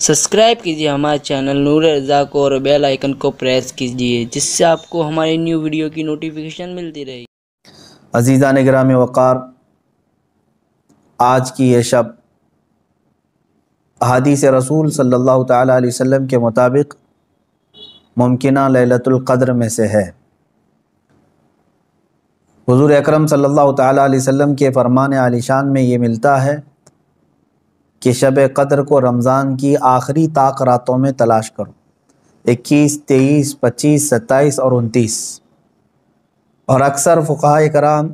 Subscribe کیجیے ہمارے channel نور رضا کو اور بیل آئیکن کو پریس کیجیے جس سے آپ کو ہماری نیو ویڈیو کی نوٹیفیکیشن ملتی رہے۔ عزیزان گرامی وقار، آج کی یہ شب احادیث رسول صلی اللہ تعالیٰ علیہ وسلم کے مطابق ممکنہ لیلۃ القدر میں سے ہے۔ حضور اکرم صلی اللہ تعالیٰ علیہ وسلم کے فرمان عالی شان میں یہ ملتا ہے کہ شب قدر کو رمضان کی آخری طاق راتوں میں تلاش کرو، 21، 23، 25، 27 اور 29۔ اور اکثر فقہاء کرام،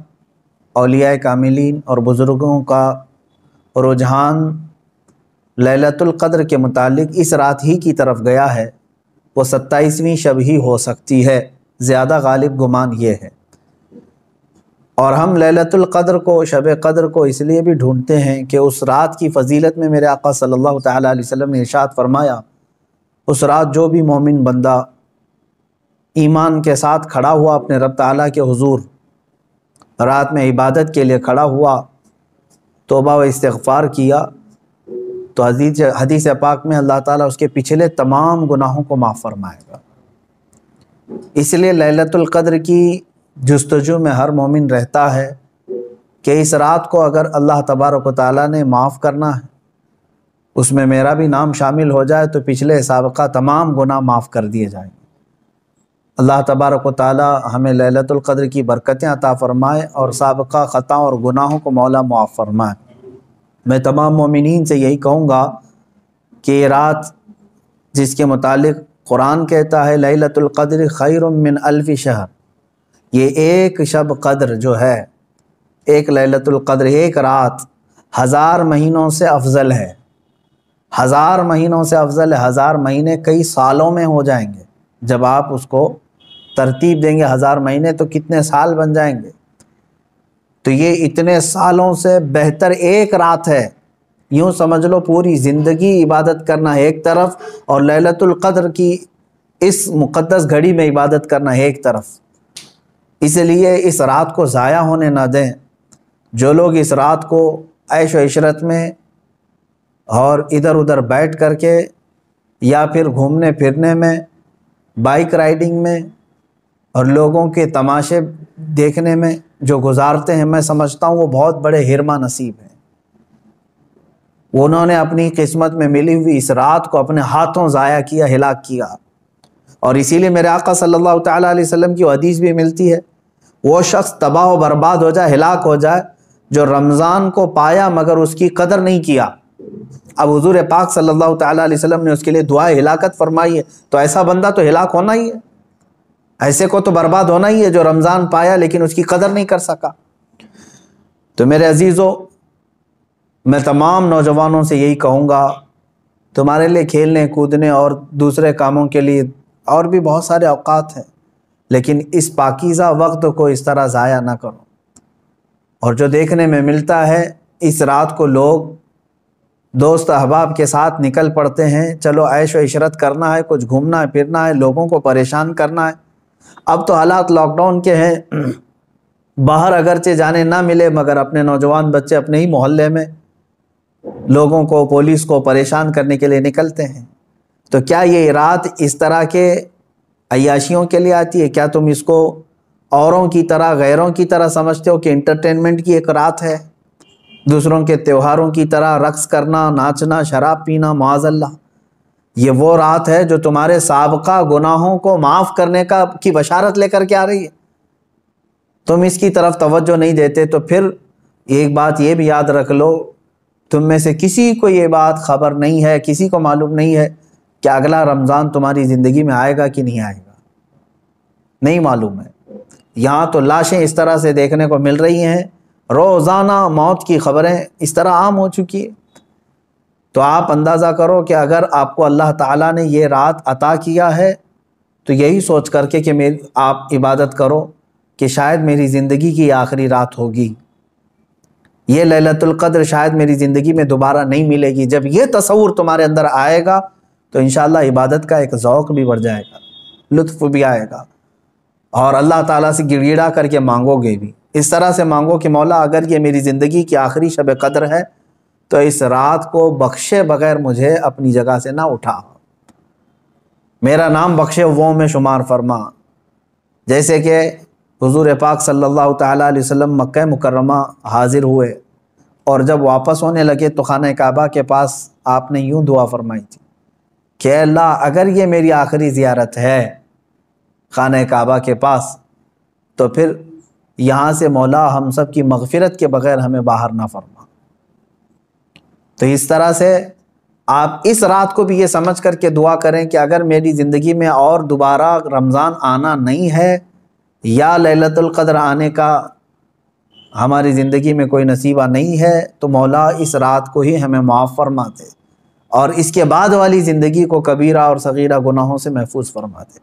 اولیاء کاملین اور بزرگوں کا رجحان لیلۃ القدر کے متعلق اس رات ہی کی طرف گیا ہے، وہ 27ویں شب ہی ہو سکتی ہے، زیادہ غالب گمان یہ ہے۔ اور ہم لیلۃ القدر کو، شب قدر کو اس لیے بھی ڈھونڈتے ہیں کہ اس رات کی فضیلت میں میرے آقا صلی اللہ تعالیٰ علیہ وسلم نے ارشاد فرمایا، اس رات جو بھی مومن بندہ ایمان کے ساتھ کھڑا ہوا اپنے رب تعالیٰ کے حضور، رات میں عبادت کے لیے کھڑا ہوا، توبہ و استغفار کیا، تو حدیث پاک میں اللہ تعالیٰ اس کے پچھلے تمام گناہوں کو معاف فرمائے گا۔ اس لیے لیلۃ القدر کی جستجو میں ہر مومن رہتا ہے کہ اس رات کو اگر اللہ تبارک و تعالیٰ نے معاف کرنا ہے، اس میں میرا بھی نام شامل ہو جائے تو پچھلے سابقہ تمام گناہ معاف کر دیے جائیں گے۔ اللہ تبارک و تعالیٰ ہمیں لیلۃ القدر کی برکتیں عطا فرمائے اور سابقہ خطا اور گناہوں کو مولا معاف فرمائے۔ میں تمام مومنین سے یہی کہوں گا کہ یہ رات جس کے متعلق قرآن کہتا ہے لیلۃ القدر خیر من الف شہر، یہ ایک شب قدر جو ہے، ایک لیلۃ القدر، ایک رات 1000 مہینوں سے افضل ہے۔ 1000 مہینوں سے افضل ہے۔ 1000 مہینے کئی سالوں میں ہو جائیں گے جب آپ اس کو ترتیب دیں گے۔ 1000 مہینے تو کتنے سال بن جائیں گے، تو یہ اتنے سالوں سے بہتر ایک رات ہے۔ یوں سمجھ لو پوری زندگی عبادت کرنا ہے ایک طرف، اور لیلۃ القدر کی اس مقدس گھڑی میں عبادت کرنا ہے ایک طرف۔ اس لیے اس رات کو ضائع ہونے نہ دیں۔ جو لوگ اس رات کو عیش و عشرت میں اور ادھر ادھر بیٹھ کر کے یا پھر گھومنے پھرنے میں، بائک رائڈنگ میں اور لوگوں کے تماشے دیکھنے میں جو گزارتے ہیں، میں سمجھتا ہوں وہ بہت بڑے حرمہ نصیب ہیں۔ انہوں نے اپنی قسمت میں ملی ہوئی اس رات کو اپنے ہاتھوں ضائع کیا، ہلاک کیا۔ اور اسی لیے میرے آقا صلی اللہ تعالیٰ علیہ وسلم کی حدیث بھی ملتی ہے، وہ شخص تباہ و برباد ہو جائے، ہلاک ہو جائے جو رمضان کو پایا مگر اس کی قدر نہیں کیا۔ اب حضور پاک صلی اللہ تعالیٰ علیہ وسلم نے اس کے لیے دعائے ہلاکت فرمائی ہے، تو ایسا بندہ تو ہلاک ہونا ہی ہے، ایسے کو تو برباد ہونا ہی ہے جو رمضان پایا لیکن اس کی قدر نہیں کر سکا۔ تو میرے عزیزو، میں تمام نوجوانوں سے یہی کہوں گا، تمہارے لیے کھیلنے کودنے اور دوسرے کاموں کے لیے اور بھی بہت سارے اوقات ہیں، لیکن اس پاکیزہ وقت کو اس طرح ضائع نہ کرو۔ اور جو دیکھنے میں ملتا ہے، اس رات کو لوگ دوست احباب کے ساتھ نکل پڑتے ہیں، چلو عیش و عشرت کرنا ہے، کچھ گھومنا ہے پھرنا ہے، لوگوں کو پریشان کرنا ہے۔ اب تو حالات لاک ڈاؤن کے ہیں، باہر اگرچہ جانے نہ ملے مگر اپنے نوجوان بچے اپنے ہی محلے میں لوگوں کو، پولیس کو پریشان کرنے کے لیے نکلتے ہیں۔ تو کیا یہ رات اس طرح کے عیاشیوں کے لیے آتی ہے؟ کیا تم اس کو اوروں کی طرح، غیروں کی طرح سمجھتے ہو کہ انٹرٹینمنٹ کی ایک رات ہے، دوسروں کے تہواروں کی طرح رقص کرنا، ناچنا، شراب پینا، معاذ اللہ؟ یہ وہ رات ہے جو تمہارے سابقہ گناہوں کو معاف کرنے کی بشارت لے کر کے آ رہی ہے۔ تم اس کی طرف توجہ نہیں دیتے، تو پھر ایک بات یہ بھی یاد رکھ لو، تم میں سے کسی کو یہ بات خبر نہیں ہے، کسی کو معلوم نہیں ہے کہ اگلا رمضان تمہاری زندگی میں آئے گا کہ نہیں آئے گا، نہیں معلوم ہے۔ یہاں تو لاشیں اس طرح سے دیکھنے کو مل رہی ہیں، روزانہ موت کی خبریں اس طرح عام ہو چکی ہے۔ تو آپ اندازہ کرو کہ اگر آپ کو اللہ تعالیٰ نے یہ رات عطا کیا ہے تو یہی سوچ کر کے کہ آپ عبادت کرو کہ شاید میری زندگی کی آخری رات ہوگی، یہ لیلۃ القدر شاید میری زندگی میں دوبارہ نہیں ملے گی۔ جب یہ تصور تمہارے اندر آئے گا تو انشاءاللہ عبادت کا ایک ذوق بھی بڑھ جائے گا، لطف بھی آئے گا، اور اللہ تعالیٰ سے گڑ گڑا کر کے مانگو گے بھی۔ اس طرح سے مانگو کہ مولا اگر یہ میری زندگی کی آخری شب قدر ہے تو اس رات کو بخشے بغیر مجھے اپنی جگہ سے نہ اٹھا، میرا نام بخشے وہ میں شمار فرما۔ جیسے کہ حضور پاک صلی اللہ تعالیٰ علیہ وسلم مکہ مکرمہ حاضر ہوئے اور جب واپس ہونے لگے تو خانہ کعبہ کے پاس آپ نے یوں دعا فرمائی تھی کہ اے اللہ اگر یہ میری آخری زیارت ہے خانہ کعبہ کے پاس تو پھر یہاں سے مولا ہم سب کی مغفرت کے بغیر ہمیں باہر نہ فرما۔ تو اس طرح سے آپ اس رات کو بھی یہ سمجھ کر کے دعا کریں کہ اگر میری زندگی میں اور دوبارہ رمضان آنا نہیں ہے یا لیلۃ القدر آنے کا ہماری زندگی میں کوئی نصیبہ نہیں ہے تو مولا اس رات کو ہی ہمیں معاف فرما دے اور اس کے بعد والی زندگی کو کبیرہ اور صغیرہ گناہوں سے محفوظ فرما دے۔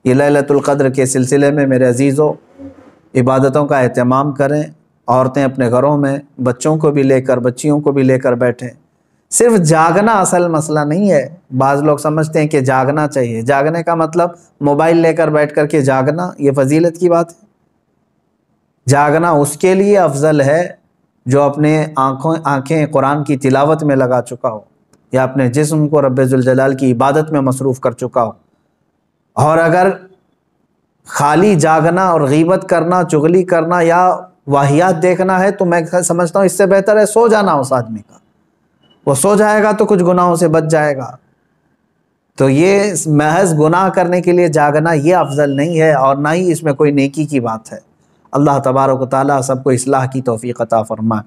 یہ لیلۃ القدر کے سلسلے میں میرے عزیزوں عبادتوں کا اہتمام کریں، عورتیں اپنے گھروں میں بچوں کو بھی لے کر بچیوں کو بھی لے کر بیٹھیں۔ صرف جاگنا اصل مسئلہ نہیں ہے، بعض لوگ سمجھتے ہیں کہ جاگنا چاہیے، جاگنے کا مطلب موبائل لے کر بیٹھ کر کے جاگنا، یہ فضیلت کی بات ہے۔ جاگنا اس کے لیے افضل ہے جو اپنے آنکھیں قرآن کی تلاوت میں لگا چکا ہو یا اپنے جسم کو رب ذوالجلال کی عبادت میں مصروف کر چکا ہو۔ اور اگر خالی جاگنا اور غیبت کرنا، چغلی کرنا یا واہیات دیکھنا ہے تو میں سمجھتا ہوں اس سے بہتر ہے سو جانا اس آدمی کا، وہ سو جائے گا تو کچھ گناہوں سے بچ جائے گا۔ تو یہ محض گناہ کرنے کے لیے جاگنا یہ افضل نہیں ہے اور نہ ہی اس میں کوئی نیکی کی بات ہے۔ اللہ تبارک و تعالیٰ سب کو اصلاح کی توفیق عطا فرمائے۔